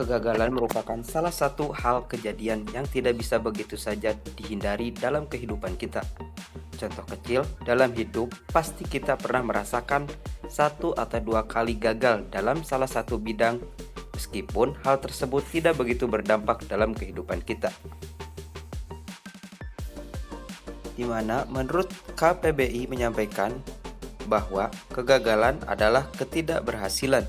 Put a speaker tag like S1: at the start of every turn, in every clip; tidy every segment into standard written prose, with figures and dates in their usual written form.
S1: Kegagalan merupakan salah satu hal kejadian yang tidak bisa begitu saja dihindari dalam kehidupan kita. Contoh kecil, dalam hidup pasti kita pernah merasakan satu atau dua kali gagal dalam salah satu bidang, meskipun hal tersebut tidak begitu berdampak dalam kehidupan kita. Di mana menurut KPBI menyampaikan bahwa kegagalan adalah ketidakberhasilan.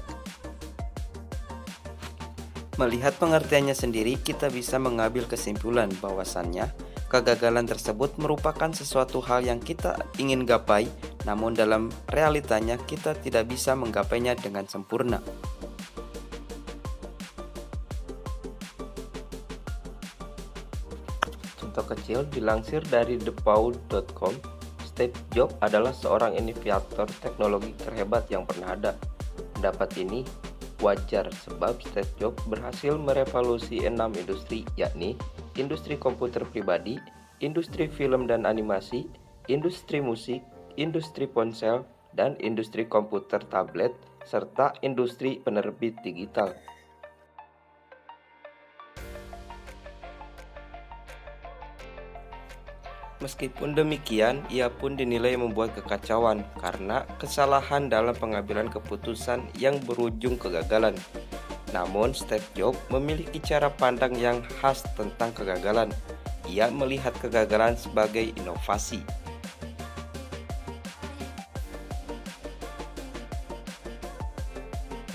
S1: Melihat pengertiannya sendiri, kita bisa mengambil kesimpulan bahwasannya kegagalan tersebut merupakan sesuatu hal yang kita ingin gapai, namun dalam realitanya kita tidak bisa menggapainya dengan sempurna. Contoh kecil dilansir dari thepaul.com, Steve Jobs adalah seorang inovator teknologi terhebat yang pernah ada. Pendapat ini wajar sebab Steve Jobs berhasil merevolusi 6 industri, yakni industri komputer pribadi, industri film dan animasi, industri musik, industri ponsel, dan industri komputer tablet, serta industri penerbit digital. Meskipun demikian, ia pun dinilai membuat kekacauan karena kesalahan dalam pengambilan keputusan yang berujung kegagalan. Namun, Steve Jobs memiliki cara pandang yang khas tentang kegagalan. Ia melihat kegagalan sebagai inovasi.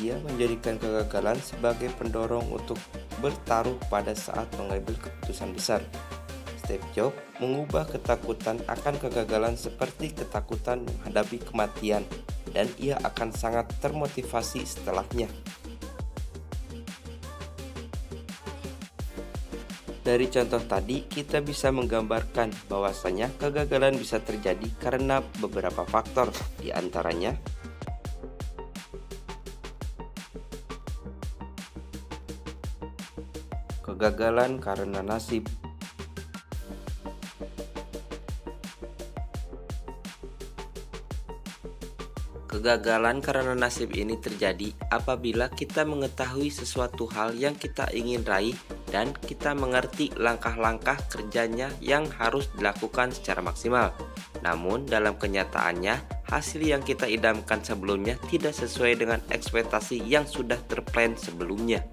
S1: Ia menjadikan kegagalan sebagai pendorong untuk bertaruh pada saat mengambil keputusan besar. Steve Jobs mengubah ketakutan akan kegagalan seperti ketakutan menghadapi kematian, dan ia akan sangat termotivasi setelahnya. Dari contoh tadi, kita bisa menggambarkan bahwasanya kegagalan bisa terjadi karena beberapa faktor, di antaranya kegagalan karena nasib. Kegagalan karena nasib ini terjadi apabila kita mengetahui sesuatu hal yang kita ingin raih dan kita mengerti langkah-langkah kerjanya yang harus dilakukan secara maksimal. Namun dalam kenyataannya, hasil yang kita idamkan sebelumnya tidak sesuai dengan ekspektasi yang sudah terplan sebelumnya.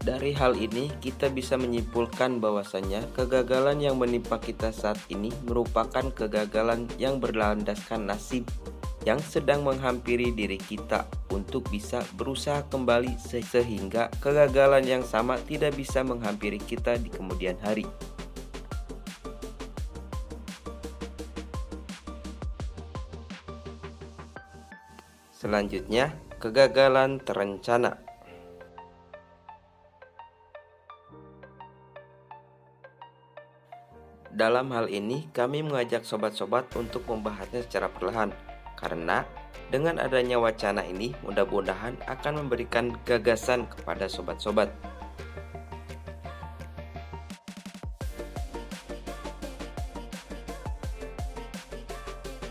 S1: Dari hal ini, kita bisa menyimpulkan bahwasanya kegagalan yang menimpa kita saat ini merupakan kegagalan yang berlandaskan nasib yang sedang menghampiri diri kita untuk bisa berusaha kembali sehingga kegagalan yang sama tidak bisa menghampiri kita di kemudian hari. Selanjutnya, kegagalan terencana. Dalam hal ini, kami mengajak sobat-sobat untuk membahasnya secara perlahan, karena dengan adanya wacana ini mudah-mudahan akan memberikan gagasan kepada sobat-sobat.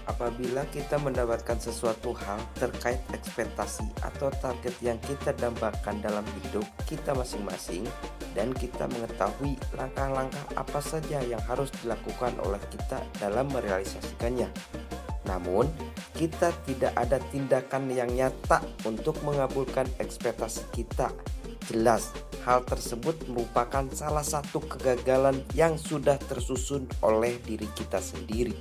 S1: Apabila kita mendapatkan sesuatu hal terkait ekspektasi atau target yang kita dambakan dalam hidup kita masing-masing, dan kita mengetahui langkah-langkah apa saja yang harus dilakukan oleh kita dalam merealisasikannya. Namun, kita tidak ada tindakan yang nyata untuk mengabulkan ekspektasi kita. Jelas, hal tersebut merupakan salah satu kegagalan yang sudah tersusun oleh diri kita sendiri.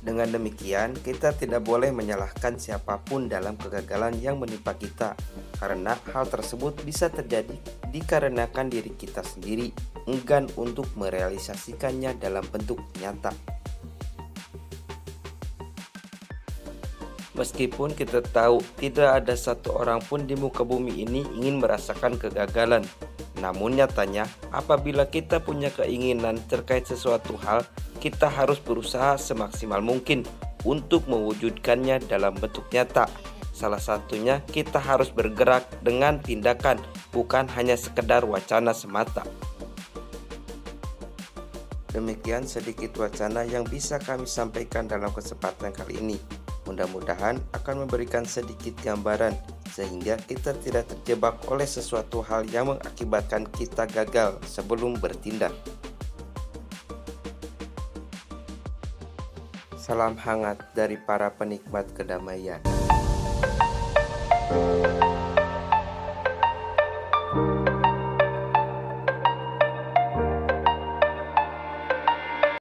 S1: Dengan demikian, kita tidak boleh menyalahkan siapapun dalam kegagalan yang menimpa kita, karena hal tersebut bisa terjadi dikarenakan diri kita sendiri enggan untuk merealisasikannya dalam bentuk nyata. Meskipun kita tahu tidak ada satu orang pun di muka bumi ini ingin merasakan kegagalan, namun nyatanya apabila kita punya keinginan terkait sesuatu hal, kita harus berusaha semaksimal mungkin untuk mewujudkannya dalam bentuk nyata. Salah satunya kita harus bergerak dengan tindakan, bukan hanya sekedar wacana semata. Demikian sedikit wacana yang bisa kami sampaikan dalam kesempatan kali ini. Mudah-mudahan akan memberikan sedikit gambaran sehingga kita tidak terjebak oleh sesuatu hal yang mengakibatkan kita gagal sebelum bertindak. Salam hangat dari para penikmat kedamaian.